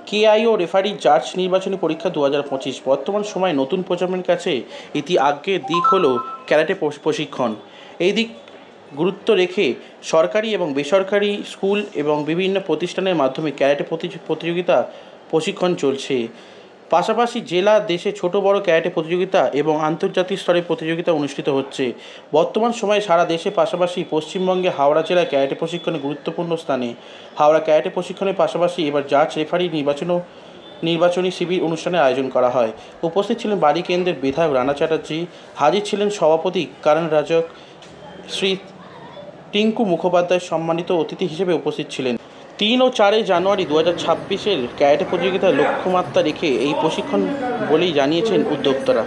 কেআইও referee জাজ নির্বাচনী পরীক্ষা 2025। বর্তমান সময়ে নতুন প্রজন্মের কাছে এটি আগ্রহের দিক হল ক্যারাটে প্রশিক্ষণ। এই দিক গুরুত্ব রেখে সরকারি এবং বেসরকারি স্কুল এবং বিভিন্ন প্রতিষ্ঠানের মাধ্যমে ক্যারাটে প্রতিযোগিতা প্রশিক্ষণ চলছে। পাশাপাশি জেলা দেশে ছোট বড় ক্যারাটে প্রতিযোগিতা এবং আন্তর্জাতিক স্তরে প্রতিযোগিতা অনুষ্ঠিত হচ্ছে। বর্তমান সময়ে সারা দেশে পাশাপাশি পশ্চিমবঙ্গে হাওড়া জেলায় ক্যারাটে প্রশিক্ষণে গুরুত্বপূর্ণ স্থানে। হাওড়া ক্যারাটে প্রশিক্ষণের পাশাপাশি এবার জাজ রেফারি নির্বাচনী শিবির অনুষ্ঠানের আয়োজন করা হয়। উপস্থিত ছিলেন বালি কেন্দ্রের বিধায়ক রানা চ্যাটার্জি, হাজির ছিলেন সভাপতি কারণ রাজক, শ্রী টিঙ্কু মুখোপাধ্যায় সম্মানিত অতিথি হিসেবে উপস্থিত ছিলেন। 3 ও 4 জানুয়ারি 2026 ক্যারাটে প্রতিযোগিতার লক্ষ্যমাত্রা রেখে এই প্রশিক্ষণ বলেই জানিয়েছেন উদ্যোক্তারা।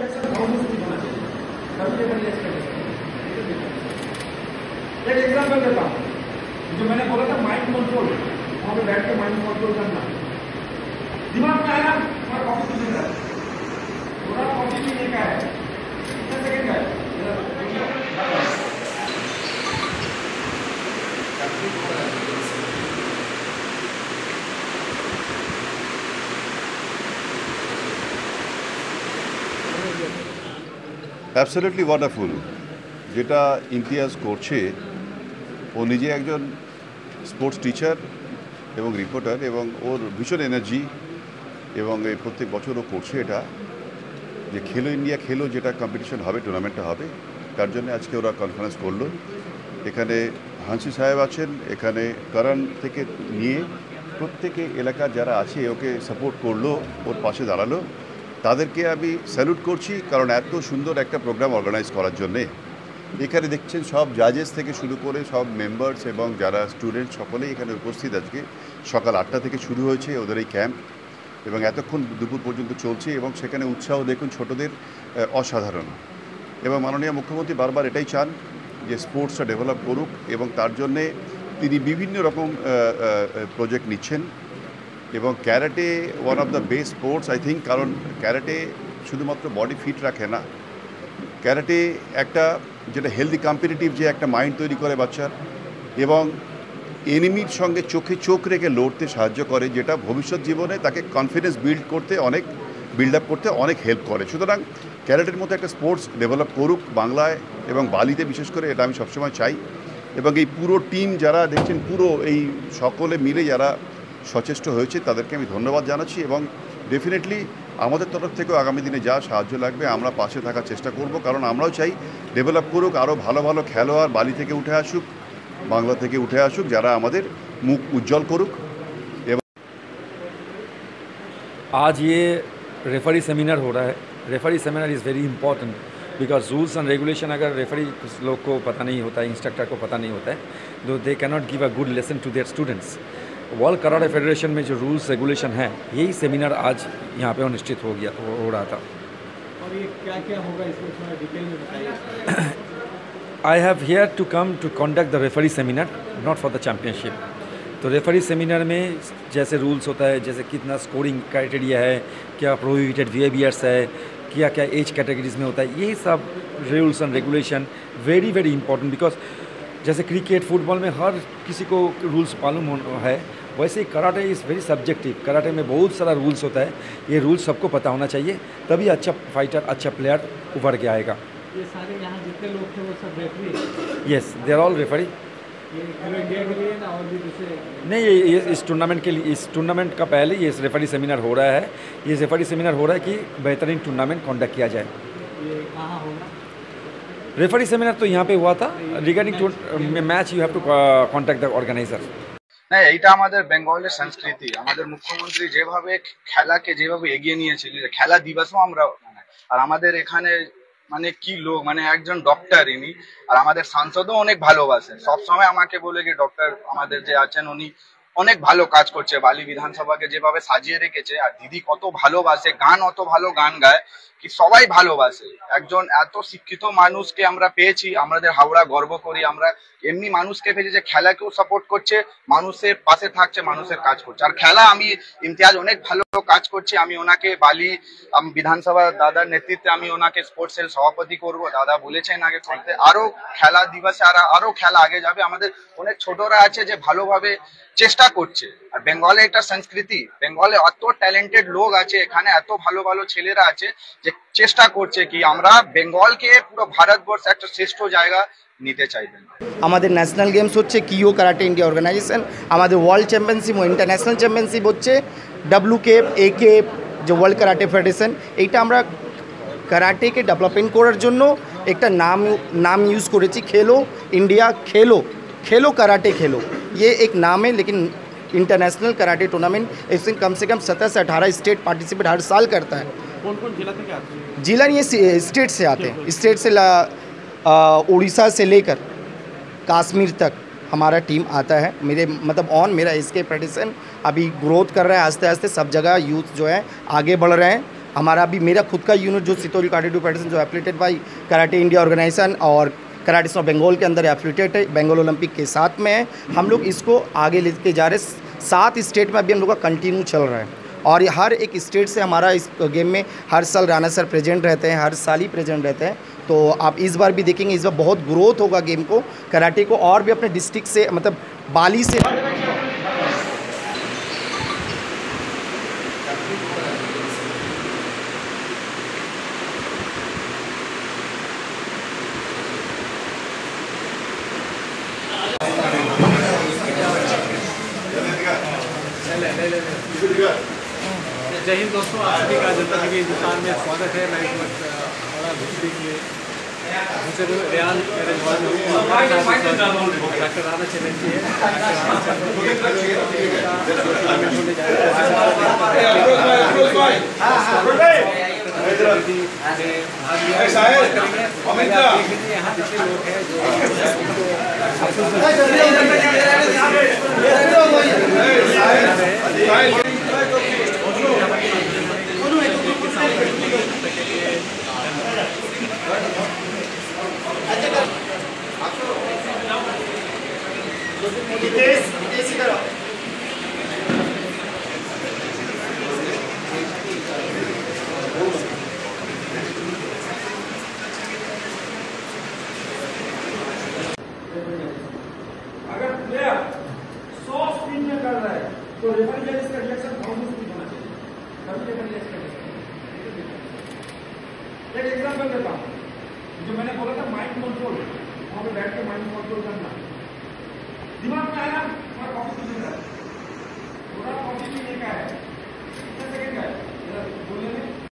Absolutely wonderful. যেটা ইমতিয়াজ করছে, ও নিজে একজন স্পোর্টস টিচার এবং রিপোর্টার, এবং ওর ভীষণ এনার্জি, এবং এই প্রত্যেক বছর ও করছে এটা, যে খেলো ইন্ডিয়া খেলো যেটা কম্পিটিশন হবে, টুর্নামেন্টটা হবে, তার জন্য আজকে ওরা কনফারেন্স করলো। এখানে হান্সি সাহেব আছেন, এখানে করণ থেকে নিয়ে প্রত্যেকে এলাকার যারা আছে ওকে সাপোর্ট করলো, ওর পাশে দাঁড়ালো। তাদেরকে আমি স্যালুট করছি, কারণ এত সুন্দর একটা প্রোগ্রাম অর্গানাইজ করার জন্যে। এখানে দেখছেন সব জাজেস থেকে শুরু করে সব মেম্বার্স এবং যারা স্টুডেন্ট সকলেই এখানে উপস্থিত। আজকে সকাল 8টা থেকে শুরু হয়েছে ওদের এই ক্যাম্প, এবং এতক্ষণ দুপুর পর্যন্ত চলছে, এবং সেখানে উৎসাহ দেখুন ছোটদের অসাধারণ। এবং মাননীয় মুখ্যমন্ত্রী বারবার এটাই চান যে স্পোর্টসটা ডেভেলপ করুক, এবং তার জন্যে তিনি বিভিন্ন রকম প্রজেক্ট নিচ্ছেন। এবং karate one of the best sports I think, কারণ ক্যারাটে শুধুমাত্র বডি ফিট রাখে না, ক্যারাটে একটা যেটা হেলদি কম্পিটিটিভ যে একটা মাইন্ড তৈরি করে বাচ্চার, এবং এনিমির সঙ্গে চোখে চোখ রেখে লড়তে সাহায্য করে, যেটা ভবিষ্যৎ জীবনে তাকে কনফিডেন্স বিল্ড আপ করতে অনেক হেল্প করে। সুতরাং ক্যারাটের মতো একটা স্পোর্টস ডেভেলপ করুক বাংলায় এবং বালিতে বিশেষ করে, এটা আমি সবসময় চাই। এবং এই পুরো টিম যারা দেখছেন, পুরো এই সকলে মিলে যারা সচেষ্ট হয়েছে, তাদেরকে আমি ধন্যবাদ জানাচ্ছি। এবং ডেফিনেটলি আমাদের তরফ থেকেও আগামী দিনে যা সাহায্য লাগবে আমরা পাশে থাকার চেষ্টা করব, কারণ আমরাও চাই ডেভেলপ করুক, আরও ভালো ভালো খেলোয়াড় বালি থেকে উঠে আসুক, বাংলা থেকে উঠে আসুক, যারা আমাদের মুখ উজ্জ্বল করুক। आज ये रेफरी सेमिनार हो रहा है। Referee seminar is very important because rules and regulation अगर रेफरी लोग को पता नहीं होता है, इंस्ट्रक्टर को पता नहीं होता है, तो they can not give a good lesson to their students. World Karate Federation में जो रूल्स रेगुलेशन है, यही सेमिनार आज यहाँ पे अनुष्ठित हो रहा था। और ये क्या क्या होगा इसमें थोड़ा डिटेल में बताइए। I have here to come to conduct the referee seminar, not for the championship. तो रेफरी सेमिनार में जैसे रूल्स होता है, जैसे कितना स्कोरिंग क्राइटेरिया है, क्या प्रोहिबिटेड बिहेवियर्स है, क्या क्या एज कैटेगरीज में होता है, यही सब rules and regulation very very important. Because जैसे क्रिकेट फुटबॉल में हर किसी को रूल्स मालूम है, वैसे ही karate is very subjective. Karate में बहुत सारा रूल्स होता है, ये रूल्स सबको पता होना चाहिए, तभी अच्छा फाइटर, अच्छा प्लेयर उभर के आएगा। ये सारे यहाँ जितने लोग थे वो सब referee? Yes, they are all referee. ये खेलो इंडिया के लिए ना और भी दूसरे? नहीं, ये इस टूर्नामेंट के लिए, इस टूर्नामेंट का पहले ये रेफरी सेमिनार हो रहा है। ये रेफरी सेमिनार हो रहा है कि बेहतरीन टूर्नामेंट कंडक्ट किया जाए। ये कहाँ होगा? रेफरी सेमिनार तो यहाँ पे हुआ था। Regarding to match you have to contact the organiser. না, এইটা আমাদের বেঙ্গলের সংস্কৃতি। আমাদের মুখ্যমন্ত্রী যেভাবে খেলাকে যেভাবে এগিয়ে নিয়েছিল, খেলা দিবসও আমরা, আর আমাদের এখানে মানে কি লোক, মানে একজন ডক্টর ইনি, আর আমাদের সাংসদও অনেক ভালোবাসে। সবসময় আমাকে বলে যে ডক্টর আমাদের যে আছেন উনি অনেক ভালো কাজ করছে, বালি বিধানসভাকে যেভাবে সাজিয়ে রেখেছে। আর দিদি কত ভালোবাসে গান, অত ভালো গান গায় কি সবাই ভালোবাসে। একজন এত শিক্ষিত মানুষকে আমরা পেয়েছি, আমাদের হাওড়া গর্ব করি। আমরা এমনি মানুষকে পেয়েছি যে খেলাকেও সাপোর্ট করছে, মানুষের পাশে থাকছে, মানুষের কাজ করছে। আর খেলা আমি ইমতিয়াজ অনেক ভালো কাজ করছে। আমি ওনাকে বালি বিধানসভা দাদার নেতৃত্বে আমি ওনাকে স্পোর্টস সেল সভাপতি করব, দাদা বলেছেন আগে করতে। আরো খেলা দিবসে আরো খেলা আগে যাবে। আমাদের অনেক ছোটরা আছে যে ভালোভাবে চেষ্টা করছে। আর বেঙ্গলে একটা সংস্কৃতি, বেঙ্গলে এত ট্যালেন্টেড লোক আছে, এখানে এত ভালো ভালো ছেলেরা আছে যে চেষ্টা করছে কি আমরা বেঙ্গলকে পুরো ভারতবর্ষে একটা শ্রেষ্ঠ জায়গা নিতে চাইবেন। আমাদের ন্যাশনাল গেমস হচ্ছে কিও কারাটে ইন্ডিয়া অর্গানাইজেশন, আমাদের ওয়ার্ল্ড চ্যাম্পিয়নশিপ ও ইন্টারন্যাশনাল চ্যাম্পিয়নশিপ হচ্ছে WCAP ACAP যে ওয়ার্ল্ড কারাটে ফেডারেশন। এইটা আমরা কারাটেকে ডেভেলপমেন্ট করার জন্য একটা नाम यूज़ করেছি, खेलो इंडिया खेलो कराटे खेलो, ये एक नाम है। लेकिन इंटरनेशनल कराटे टूर्नामेंट इसमें कम से कम 17 से 18 स्टेट पार्टिसिपेट हर साल करता है। कौन कौन जिला থেকে आते हैं? जिला ये स्टेट से आते हैं, स्टेट से उड़ीसा से लेकर कश्मीर तक हमारा टीम आता है। मेरा इसके प्रेडिक्शन अभी ग्रोथ कर रहा है आस्ते आस्ते, सब जगह यूथ जो है आगे बढ़ रहे हैं। हमारा भी मेरा खुद का यूनिट जो सितोरी कार्डियो फेडरेशन जो affiliated by Karate India Organisation और कराटे ऑफ बंगाल के अंदर एफिलेटेड है, बंगाल ओलंपिक के साथ में है। हम लोग इसको आगे लेके जा रहे हैं। 7 स्टेट में अभी हम लोग का कंटिन्यू चल रहा है और हर एक स्टेट से हमारा इस गेम में हर साल राणा सर प्रेजेंट रहते हैं, हर साल ही प्रेजेंट रहते हैं। तो आप इस बार भी देखेंगे, इस बार बहुत ग्रोथ होगा गेम को, कराटे को। और भी अपने डिस्ट्रिक्ट से मतलब बाली से जय हिंद दोस्तों, आप सभी का जनता टीवी हिंदुस्तान में स्वागत है। मैं इस वक्त बड़ा भित्री के रेयान मेरे घर में डॉक्टर राणा चैटर्जी है। यहाँ जितने लोग हैं अगर प्लेयर 100 स्पिन में कर रहा है तो रेफरी जज इसका रिएक्शन बहुत मुश्किल होना चाहिए, तभी रेफरी जज करेगा। एक एग्जांपल देता हूँ, जो मैंने बोला था माइंड कंट्रोल, वहाँ पे बैठ के माइंड कंट्रोल करना, दिमाग में आया मैं कॉपी नहीं रहा, थोड़ा कॉपी नहीं का है, कितना सेकंड का है बोलने में